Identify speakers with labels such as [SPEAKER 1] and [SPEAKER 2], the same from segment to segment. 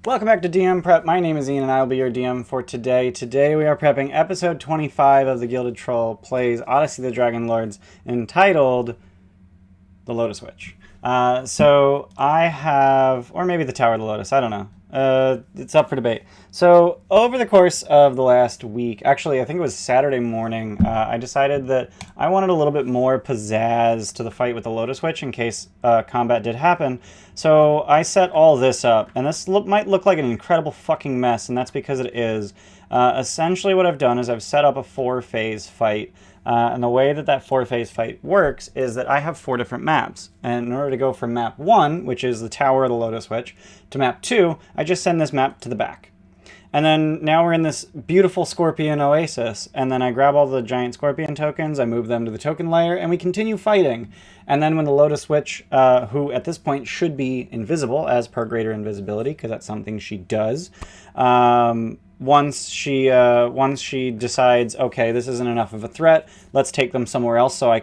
[SPEAKER 1] Welcome back to DM Prep. My name is Ian and I will be your DM for today. Today we are prepping episode 25 of the Gilded Troll plays Odyssey of the Dragon Lords, entitled The Lotus Witch. So I have, or maybe the Tower of the Lotus, I don't know. It's up for debate. So over the course of the last week, actually I think it was Saturday morning, I decided that I wanted a little bit more pizzazz to the fight with the Lotus Witch in case combat did happen. So I set all this up, and this might look like an incredible fucking mess, and that's because it is. Essentially what I've done is I've set up a 4-phase fight. And the way that 4-phase fight works is that I have 4 different maps. And in order to go from map 1, which is the Tower of the Lotus Witch, to map 2, I just send this map to the back. And then now we're in this beautiful Scorpion oasis. And then I grab all the giant Scorpion tokens, I move them to the token layer, and we continue fighting. And then when the Lotus Witch, who at this point should be invisible as per greater invisibility, because that's something she does, once she decides, okay, this isn't enough of a threat, let's take them somewhere else so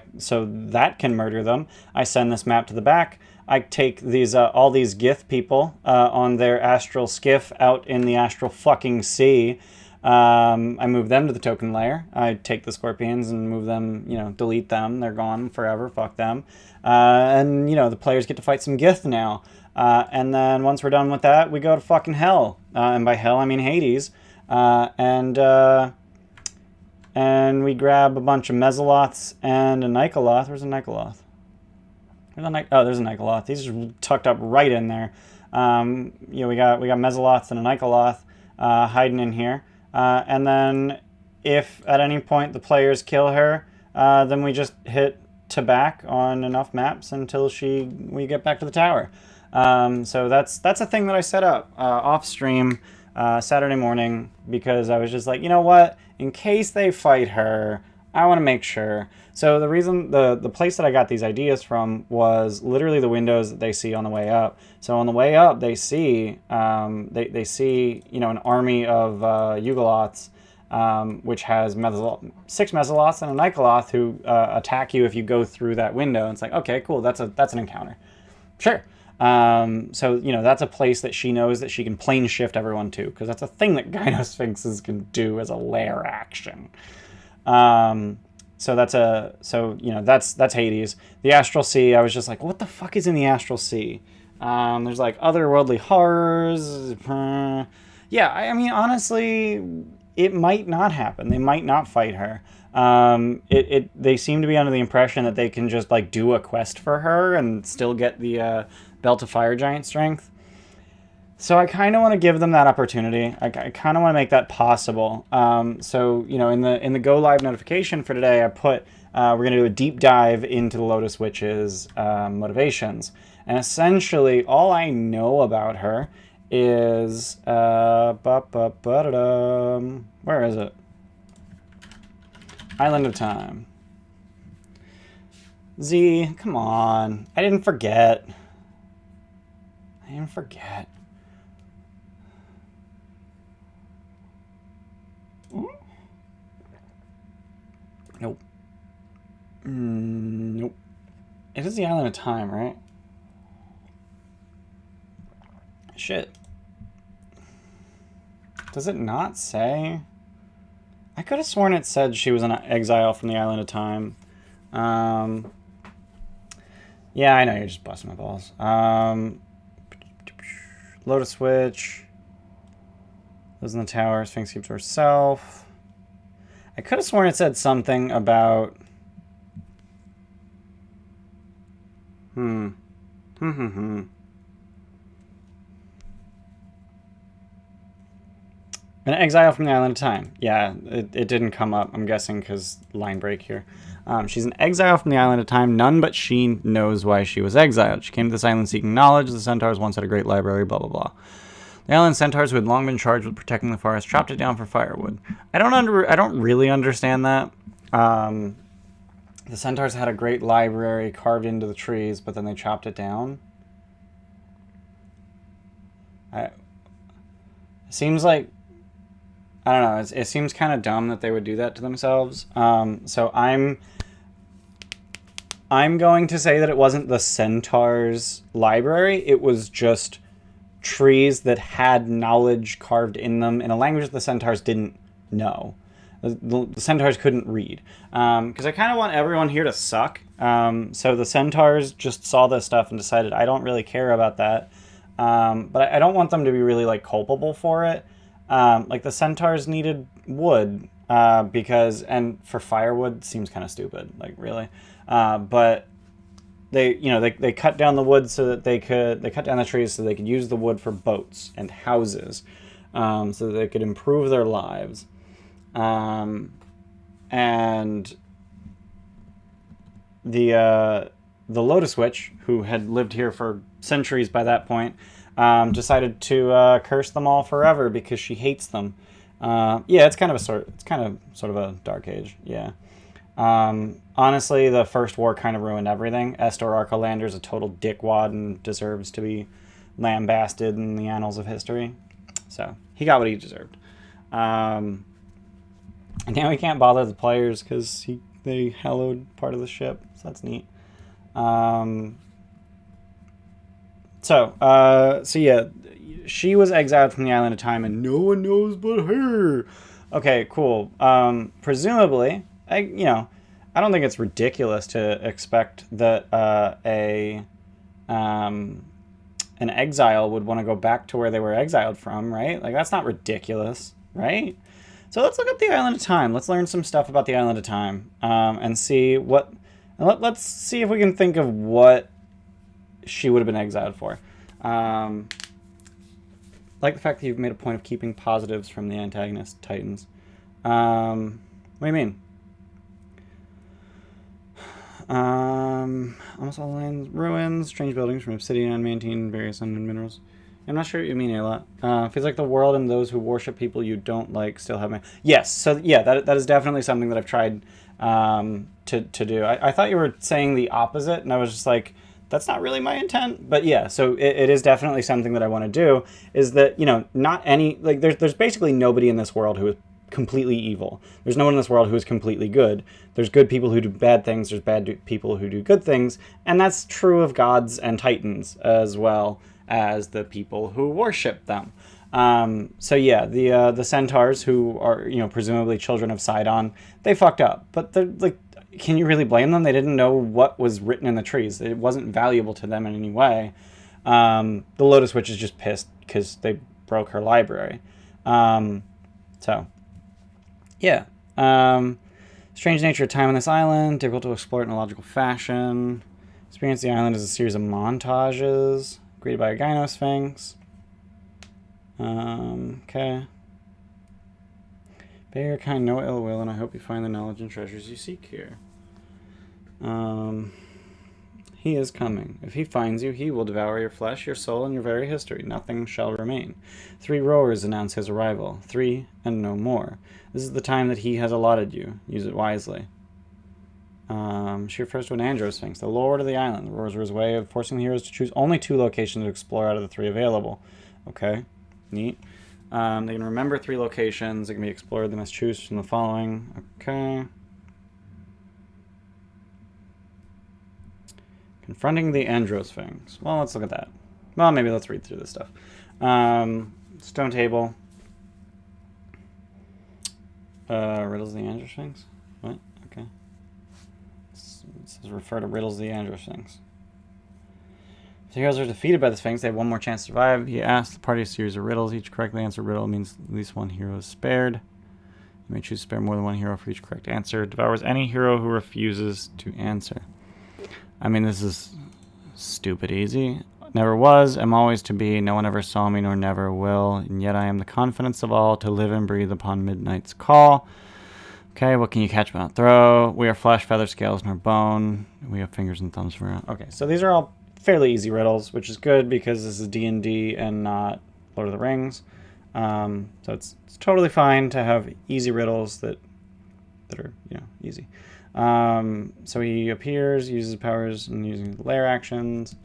[SPEAKER 1] that can murder them, I send this map to the back. I take these all these Gith people on their astral skiff out in the astral fucking sea. I move them to the token layer. I take the Scorpions and move them, delete them. They're gone forever. Fuck them. And, the players get to fight some Gith now. And then once we're done with that, we go to fucking hell. And by hell, I mean Hades. And we grab a bunch of Mesoloths and a Nikoloth. Where's a Nikoloth? There's a Nikoloth. These are tucked up right in there. We got Mesoloths and a Nikoloth hiding in here. And then if at any point the players kill her, then we just hit to back on enough maps until we get back to the tower. So that's a thing that I set up off stream Saturday morning, because I was just like, you know what? In case they fight her, I want to make sure. So the reason, the place that I got these ideas from was literally the windows that they see on the way up. So on the way up, they see they see an army of Yugoloths, which has 6 Mesoloths and a Nikoloth who attack you if you go through that window. And it's like, okay, cool, that's an encounter. Sure. So that's a place that she knows that she can plane shift everyone to, because that's a thing that Gynosphinxes can do as a lair action. So that's Hades. The Astral Sea, I was just like, what the fuck is in the Astral Sea? There's like otherworldly horrors. Yeah, I mean, honestly, it might not happen. They might not fight her. They seem to be under the impression that they can just like do a quest for her and still get the Belt of Fire Giant strength. So I kind of want to give them that opportunity. I kind of want to make that possible. So in the go live notification for today, I put we're going to do a deep dive into the Lotus Witch's motivations, and essentially all I know about her is where is it? Island of Time. Z, come on! I didn't forget. Nope. Nope. It is the Island of Time, right? Shit. Does it not say? I could have sworn it said she was in exile from the Island of Time. Yeah, I know, you're just busting my balls. Lotus Witch. Lives in the tower. Sphinx keeps to herself. I could have sworn it said something about... An exile from the Island of Time. Yeah, it didn't come up, I'm guessing, because line break here. She's an exile from the Island of Time. None but she knows why she was exiled. She came to this island seeking knowledge. The centaurs once had a great library, blah, blah, blah. The island centaurs, who had long been charged with protecting the forest, chopped it down for firewood. I don't really understand that. The centaurs had a great library carved into the trees, but then they chopped it down. It seems like, I don't know, it seems kind of dumb that they would do that to themselves. So I'm going to say that it wasn't the centaurs' library. It was just trees that had knowledge carved in them in a language that the centaurs didn't know. The centaurs couldn't read. Because I kind of want everyone here to suck. So the centaurs just saw this stuff and decided, I don't really care about that. But I don't want them to be really, like, culpable for it. Like, the centaurs needed wood, and for firewood seems kind of stupid, like, really. But they cut down the wood so that they cut down the trees so they could use the wood for boats and houses, so that they could improve their lives. And the Lotus Witch, who had lived here for centuries by that point, decided to curse them all forever because she hates them. It's kind of sort of a dark age. Yeah. Honestly, the first war kind of ruined everything. Estor Arcolander's a total dickwad and deserves to be lambasted in the annals of history. So he got what he deserved. And now he can't bother the players because they hallowed part of the ship. So that's neat. So yeah, she was exiled from the Island of Time, and no one knows but her. Okay, cool. Presumably, I don't think it's ridiculous to expect that an exile would want to go back to where they were exiled from, right? Like, that's not ridiculous, right? So let's look up the Island of Time. Let's learn some stuff about the Island of Time, and see what. Let's see if we can think of what she would have been exiled for. Like the fact that you've made a point of keeping positives from the antagonist titans. What do you mean? Almost all lands, ruins, strange buildings from obsidian, maintain various unknown minerals. I'm not sure what you mean, Ayla. Feels like the world and those who worship people you don't like still have my... Yes, so yeah, that is definitely something that I've tried to do. I thought you were saying the opposite, and I was just like, that's not really my intent. But yeah, so it is definitely something that I want to do, is that, not any... Like, there's basically nobody in this world who is completely evil. There's no one in this world who is completely good. There's good people who do bad things. There's bad people who do good things. And that's true of gods and titans as well as the people who worship them. So yeah, the centaurs, who are, presumably children of Sidon, they fucked up. But they're like, can you really blame them? They didn't know what was written in the trees. It wasn't valuable to them in any way. The Lotus Witch is just pissed because they broke her library. So yeah. Strange nature of time on this island. Difficult to explore it in a logical fashion. Experience the island as a series of montages. Greeted by a gynosphinx. Okay. Bear your kind no ill will, and I hope you find the knowledge and treasures you seek here. He is coming. If he finds you, he will devour your flesh, your soul, and your very history. Nothing shall remain. 3 rowers announce his arrival. 3 and no more. This is the time that he has allotted you. Use it wisely. She refers to an androsphinx, the lord of the island. The rowers were his way of forcing the heroes to choose only 2 locations to explore out of the 3 available. Okay, neat. They can remember 3 locations that can be explored. They must choose from the following. Okay. Confronting the androsphinx. Well, let's look at that. Well, maybe let's read through this stuff. Stone table. Riddles of the androsphinx? What? Okay. It says refer to riddles of the androsphinx. If the heroes are defeated by the Sphinx, they have 1 more chance to survive. He asks the party a series of riddles. Each correctly answered riddle means at least 1 hero is spared. You may choose to spare more than 1 hero for each correct answer. Devours any hero who refuses to answer. I mean, this is stupid easy. Never was, am always to be. No one ever saw me, nor never will. And yet I am the confidence of all, to live and breathe upon midnight's call. Okay, what can you catch but not throw? We are flesh, feather, scales, nor bone. We have fingers and thumbs for... Okay, so these are all fairly easy riddles, which is good because this is D&D and not Lord of the Rings. So it's totally fine to have easy riddles that are, easy. So he appears, uses powers, and using the lair actions.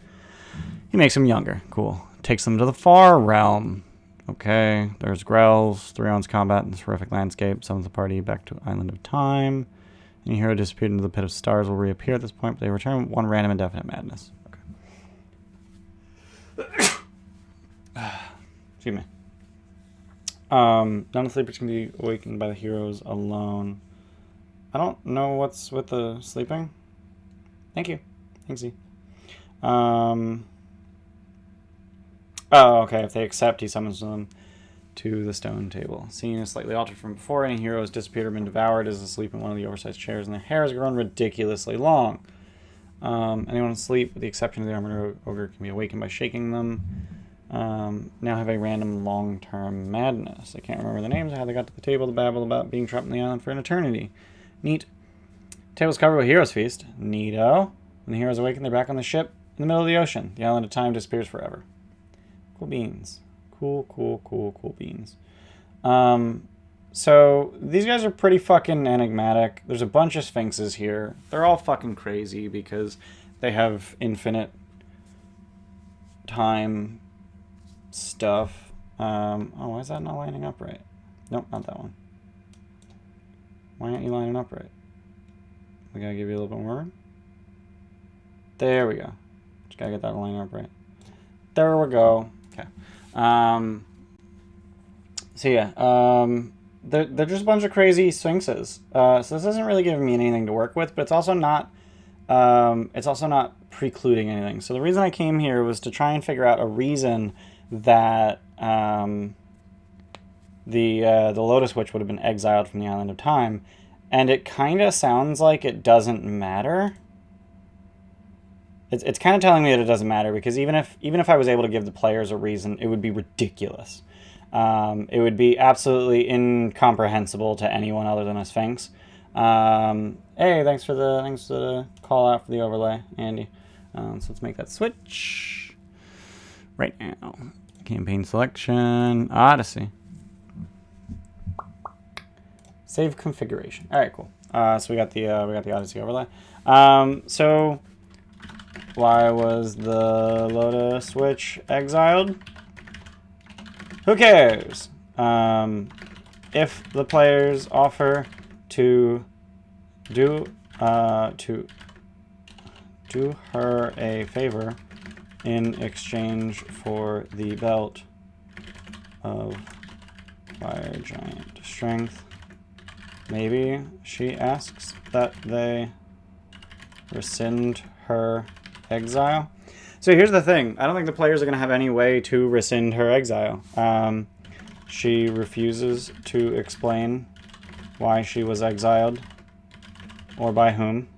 [SPEAKER 1] He makes them younger. Cool. Takes them to the far realm. Okay, there's growls, 3 rounds combat in this horrific landscape. Summons the party back to Island of Time. Any hero disappeared into the pit of stars will reappear at this point, but they return with 1 random indefinite madness. Okay. Excuse me. None of the sleepers can be awakened by the heroes alone. I don't know what's with the sleeping. Thank you. Thanks, Z. Oh, okay. If they accept, he summons them to the stone table. Scene is slightly altered from before. Any hero has disappeared or been devoured is asleep in one of the oversized chairs, and their hair has grown ridiculously long. Anyone asleep, with the exception of the armored ogre, can be awakened by shaking them. Now have a random long-term madness. I can't remember the names or how they got to the table to babble about being trapped on the island for an eternity. Neat. Table's covered with Heroes Feast. Neato. When the heroes awaken, they're back on the ship in the middle of the ocean. The island of time disappears forever. Cool beans. Cool beans. So these guys are pretty fucking enigmatic. There's a bunch of sphinxes here. They're all fucking crazy because they have infinite time stuff. Oh, why is that not lining up right? Nope, not that one. Why aren't you lining up right? We gotta give you a little bit more room. There we go. Just gotta get that line up right. There we go. Okay. So yeah, they're just a bunch of crazy sphinxes. So this isn't really giving me anything to work with, but it's also not precluding anything. So the reason I came here was to try and figure out a reason that the Lotus Witch would have been exiled from the Island of Time, and it kind of sounds like it doesn't matter. It's kind of telling me that it doesn't matter, because even if I was able to give the players a reason, it would be ridiculous. It would be absolutely incomprehensible to anyone other than a Sphinx. Hey, thanks for the call out for the overlay, Andy. So let's make that switch right now. Campaign selection, Odyssey. Save configuration. All right, cool. So we got the Odyssey overlay. So why was the Lotus Witch exiled? Who cares? If the players offer to do her a favor in exchange for the belt of Fire Giant Strength, maybe she asks that they rescind her exile. So here's the thing. I don't think the players are going to have any way to rescind her exile. She refuses to explain why she was exiled or by whom.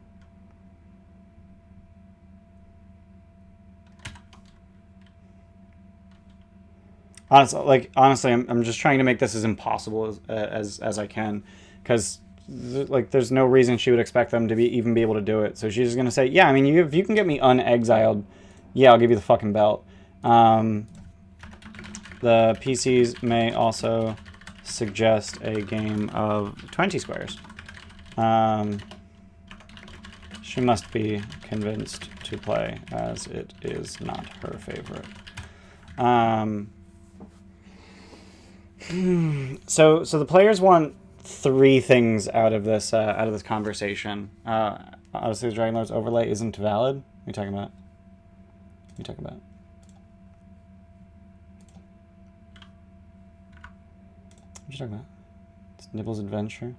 [SPEAKER 1] Honestly, I'm just trying to make this as impossible as I can, because there's no reason she would expect them to even be able to do it. So she's just gonna say, yeah, I mean, if you can get me unexiled, yeah, I'll give you the fucking belt. The PCs may also suggest a game of 20 squares. She must be convinced to play, as it is not her favorite. So the players want 3 things out of this conversation. Obviously, the Dragon Lord's overlay isn't valid. What are you talking about? What are you talking about? What are you talking about? It's Nibbles' adventure.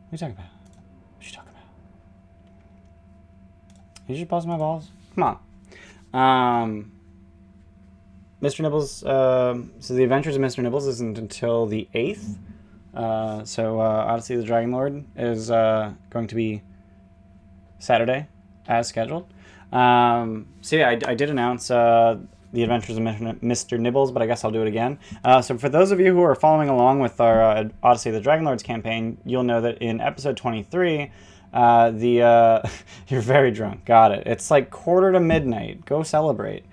[SPEAKER 1] What are you talking about? What are you talking about? You just bust my balls? Come on. Mr. Nibbles, so the Adventures of Mr. Nibbles isn't until the 8th. So Odyssey of the Dragon Lord is going to be Saturday, as scheduled. So yeah, I did announce the Adventures of Mr. Nibbles, but I guess I'll do it again. So for those of you who are following along with our Odyssey of the Dragon Lords campaign, you'll know that in episode 23, you're very drunk. Got it. It's like 1:45. Go celebrate.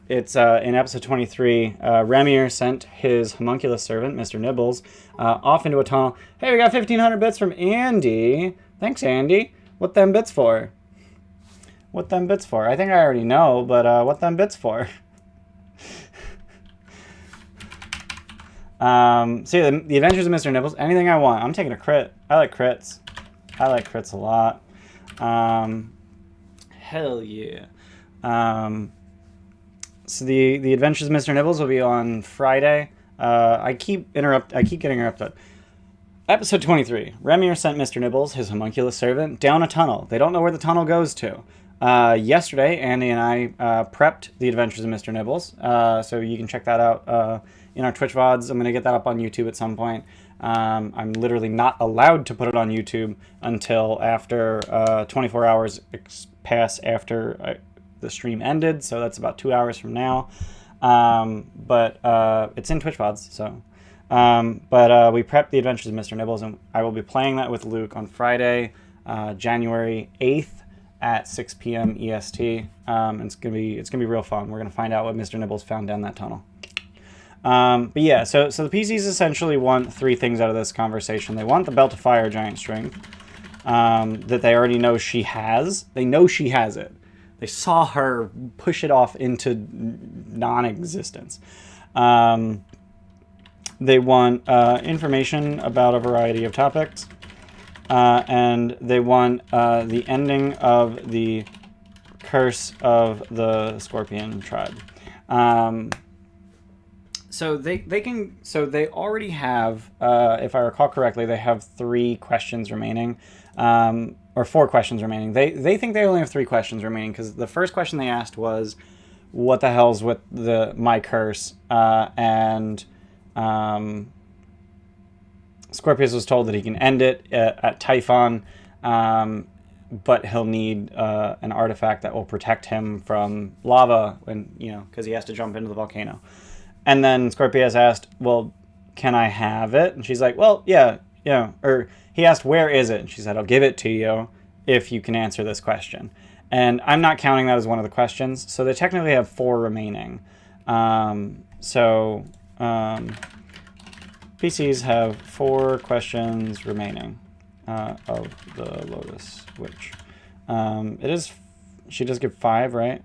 [SPEAKER 1] It's in episode 23, Remir sent his homunculus servant, Mr. Nibbles, off into a tunnel. Hey, we got 1,500 bits from Andy. Thanks, Andy. What them bits for? What them bits for? I think I already know, but what them bits for? So yeah, the Adventures of Mr. Nibbles, anything I want. I'm taking a crit. I like crits. I like crits a lot. Hell yeah. So the Adventures of Mr. Nibbles will be on Friday. I keep getting interrupted. Episode 23. Remir sent Mr. Nibbles, his homunculus servant, down a tunnel. They don't know where the tunnel goes to. Yesterday, Andy and I prepped the Adventures of Mr. Nibbles, so you can check that out in our Twitch VODs. I'm going to get that up on YouTube at some point. I'm literally not allowed to put it on YouTube until after 24 hours pass after the stream ended, so that's about 2 hours from now. But it's in Twitch VODs, so... But we prepped the Adventures of Mr. Nibbles, and I will be playing that with Luke on Friday, January 8th at 6 p.m. EST. And it's gonna be real fun. We're gonna find out what Mr. Nibbles found down that tunnel. But yeah, so the PCs essentially want three things out of this conversation. They want the Belt of Fire Giant Strength, that they already know she has. They know she has it. They saw her push it off into non-existence. They want information about a variety of topics, and they want the ending of the curse of the Scorpion tribe. So they already have, if I recall correctly, they have 3 questions remaining, or 4 questions remaining. They think they only have 3 questions remaining, because the first question they asked was, what the hell's with my curse? And Scorpius was told that he can end it at Typhon, but he'll need an artifact that will protect him from lava because he has to jump into the volcano. And then Scorpius asked, well, can I have it? And she's like, well, yeah. Or he asked, where is it? And she said, I'll give it to you if you can answer this question. And I'm not counting that as one of the questions. So they technically have 4 remaining. PCs have 4 questions remaining of the Lotus Witch. She does give 5, right?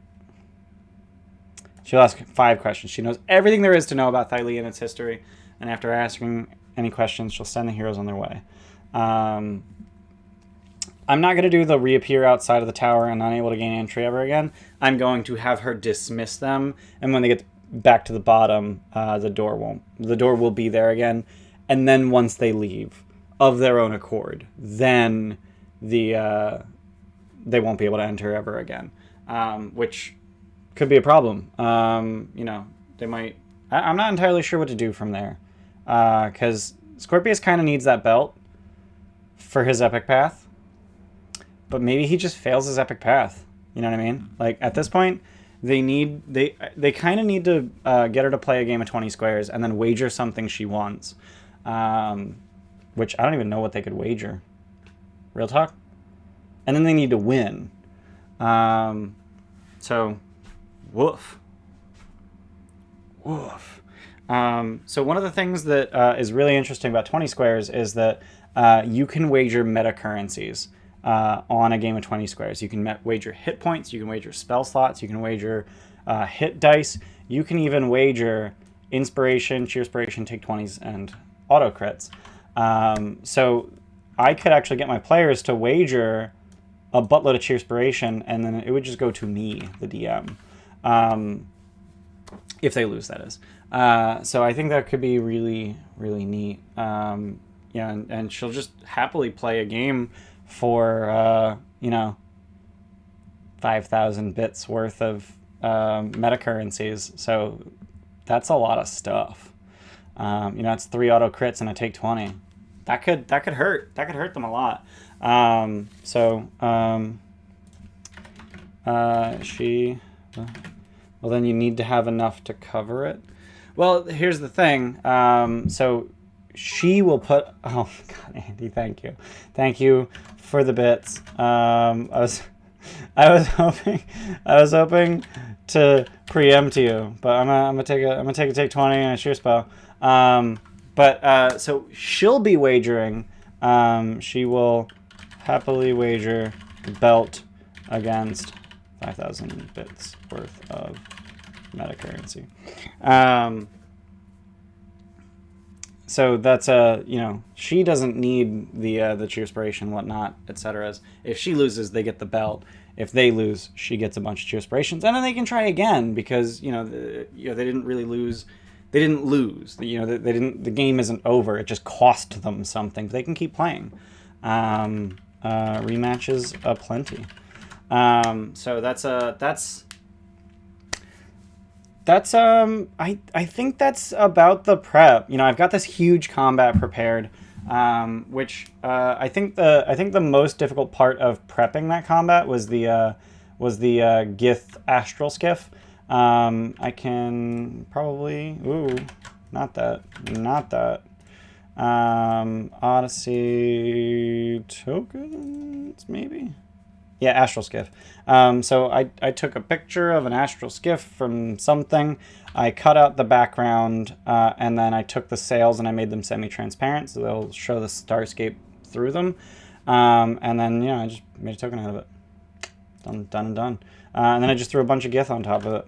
[SPEAKER 1] She'll ask 5 questions. She knows everything there is to know about Thylee and its history, and after asking any questions, she'll send the heroes on their way. I'm not going to do the reappear outside of the tower and unable to gain entry ever again. I'm going to have her dismiss them, and when they get back to the bottom, the door will be there again, and then once they leave of their own accord, then they won't be able to enter ever again, which could be a problem. They might. I'm not entirely sure what to do from there, because Scorpius kind of needs that belt for his epic path, but maybe he just fails his epic path. You know what I mean? Like, at this point, they kind of need to get her to play a game of 20 squares and then wager something she wants, which I don't even know what they could wager. Real talk. And then they need to win. So, woof. So one of the things that is really interesting about 20 squares is that you can wager meta currencies on a game of 20 squares. You can wager hit points, you can wager spell slots, you can wager hit dice, you can even wager inspiration, cheerspiration, take 20s, and auto crits. So I could actually get my players to wager a buttload of cheerspiration, and then it would just go to me, the DM. If they lose, that is. So I think that could be really, really neat. And she'll just happily play a game for 5,000 bits worth of meta currencies. So that's a lot of stuff. It's 3 auto crits and a take 20. That could hurt. That could hurt them a lot. Well, then you need to have enough to cover it. Well, here's the thing. So she will put... Oh, God, Andy, thank you. Thank you for the bits. I was hoping to preempt you, but I'm gonna take a take 20 and a sheer spell. So she'll be wagering. She will happily wager the belt against 5,000 bits worth of meta currency. So that's she doesn't need the cheerspiration, whatnot, etc. If she loses, they get the belt. if they lose, she gets a bunch of 2 aspirations, and then they can try again because they didn't really lose. They didn't lose. They didn't. The game isn't over. It just cost them something. They can keep playing. Rematches aplenty. So I think that's about the prep. I've got this huge combat prepared, which I think the most difficult part of prepping that combat was the Gith astral skiff. I can probably not that. Odyssey tokens, maybe? Yeah, astral skiff. So I took a picture of an astral skiff from something. I cut out the background, and then I took the sails and I made them semi-transparent, so they'll show the starscape through them. And then, I just made a token out of it. Done and done. And then I just threw a bunch of Gith on top of it.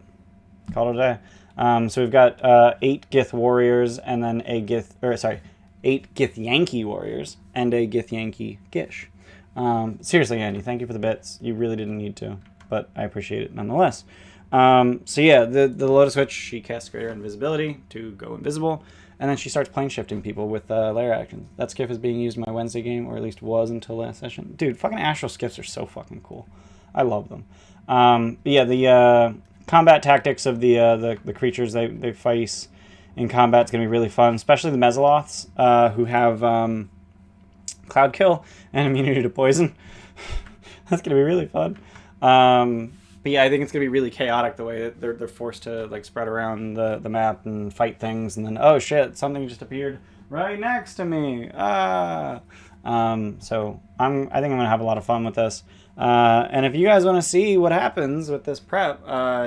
[SPEAKER 1] Called it a day. So we've got 8 Gith warriors, and then 8 Gith Yankee warriors, and a Gith Yankee Gish. Seriously, Andy, thank you for the bits. You really didn't need to, but I appreciate it nonetheless. So yeah, the Lotus Witch, she casts Greater Invisibility to go invisible, and then she starts plane shifting people with lair actions. That skiff is being used in my Wednesday game, or at least was until last session. Dude, fucking astral skiffs are so fucking cool. I love them. But yeah, the combat tactics of the creatures they face in combat is going to be really fun, especially the Mezzaloths, who have Cloud Kill and immunity to poison. That's going to be really fun. But yeah, I think it's going to be really chaotic the way that they're forced to spread around the map and fight things, and then, oh shit, something just appeared right next to me. So I think I'm going to have a lot of fun with this. And if you guys want to see what happens with this prep,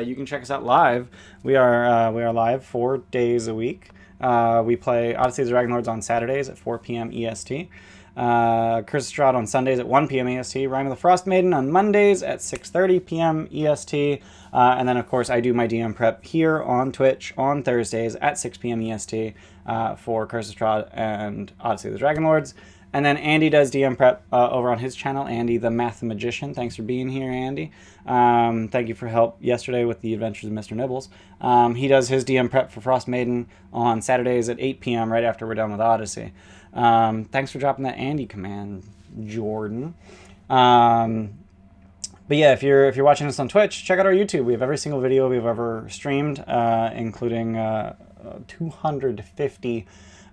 [SPEAKER 1] you can check us out live. We are live 4 days a week. We play Odyssey of the Dragonlords on Saturdays at 4 p.m. EST. Curse of Strahd on Sundays at 1 p.m. EST. Rime of the Frost Maiden on Mondays at 6:30 p.m. EST. And then, of course, I do my DM prep here on Twitch on Thursdays at 6 p.m. EST for Curse of Strahd and Odyssey of the Dragonlords. And then Andy does DM prep over on his channel, Andy the Math Magician. Thanks for being here, Andy. Thank you for help yesterday with the Adventures of Mr. Nibbles. He does his DM prep for Frost Maiden on Saturdays at 8 p.m. right after we're done with Odyssey. Thanks for dropping that Andy command, Jordan. But yeah, if you're watching us on Twitch, check out our YouTube. We have every single video we've ever streamed, including 250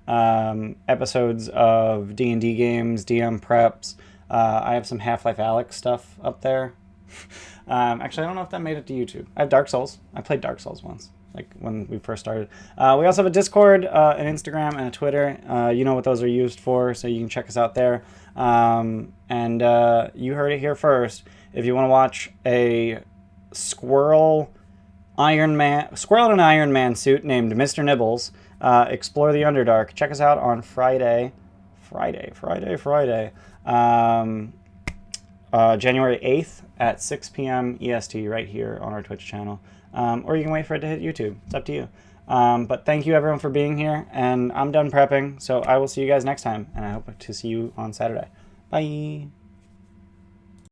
[SPEAKER 1] episodes of D&D games, DM preps. I have some Half-Life Alyx stuff up there. Actually, I don't know if that made it to YouTube. I have Dark Souls. I played Dark Souls once, when we first started. We also have a Discord, an Instagram, and a Twitter. You know what those are used for, so you can check us out there. And you heard it here first. If you want to watch a squirrel in an Iron Man suit named Mr. Nibbles explore the Underdark, check us out on Friday, January 8th at 6 p.m. EST right here on our Twitch channel. Or you can wait for it to hit YouTube. It's up to you. But thank you everyone for being here, and I'm done prepping, so I will see you guys next time, and I hope to see you on Saturday. Bye!